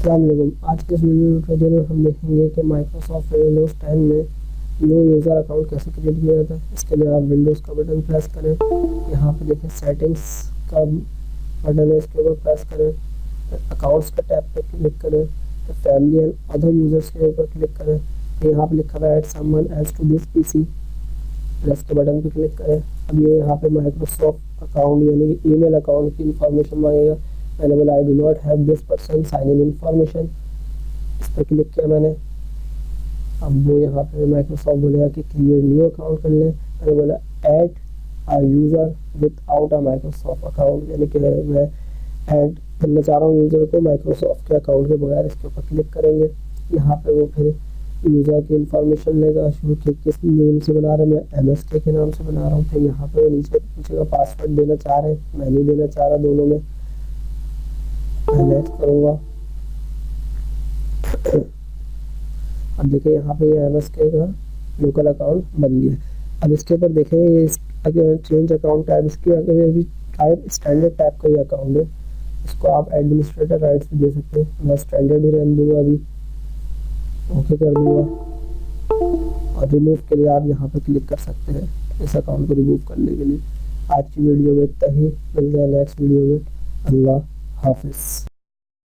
अस्सलाम वालेकुम। आज के इस वीडियो में हम देखेंगे कि माइक्रोसॉफ्ट विंडोज़ 10 में न्यू यूज़र अकाउंट कैसे क्रिएट किया जाता है। इसके लिए आप विंडोज़ का बटन प्रेस करें, यहाँ पे देखें सेटिंग्स का बटन है, इसके ऊपर प्रेस करें, अकाउंट्स के टैब पे क्लिक करें, तो फैमिली एंड अदर यूज़र्स के ऊपर क्लिक करें, तो यहाँ पे लिखा हुआ है add someone else to this PC, plus के बटन पे क्लिक करें। अब ये यहाँ पे माइक्रोसॉफ्ट अकाउंट यानी कि ईमेल अकाउंट की इंफॉर्मेशन मांगेगा। मैंने बोला I do not have this person sign in information, इस पर क्लिक किया मैंने। अब वो यहाँ पे माइक्रोसॉफ्ट बोलेगा कि क्रिएट न्यू अकाउंट कर लें। मैंने बोला add a user without a Microsoft account, यानी कि मैं ऐड करना चाह रहा हूँ यूज़र को माइक्रोसॉफ्ट के अकाउंट के बगैर। इसके ऊपर क्लिक करेंगे, यहाँ पे वो फिर यूज़र की इंफॉर्मेशन लेगा, शुरू के किस नेम से बना रहे हैं, मैं MSK के नाम से बना रहा हूँ। फिर यहाँ पे नीचे पूछेगा पासवर्ड देना चाह रहे हैं, मैं नहीं देना चाह रहा, दोनों में मैं नेक्स्ट करूँगा। अब देखिए यहाँ पे ये MSK का लोकल अकाउंट बन गया। अब इसके ऊपर देखें अगर चेंज अकाउंट टाइप, इसकी अगर टाइप स्टैंडर्ड टाइप का ये अकाउंट है, इसको आप एडमिनिस्ट्रेटर राइट्स भी दे सकते हैं। मैं स्टैंडर्ड ही रहने दूंगा, अभी ओके कर दूंगा। और रिमूव के लिए आप यहाँ पे क्लिक कर सकते हैं इस अकाउंट को रिमूव करने के लिए। आज की वीडियो में इतना ही, मिलते हैं नेक्स्ट वीडियो में। अल्लाह हाफिज़।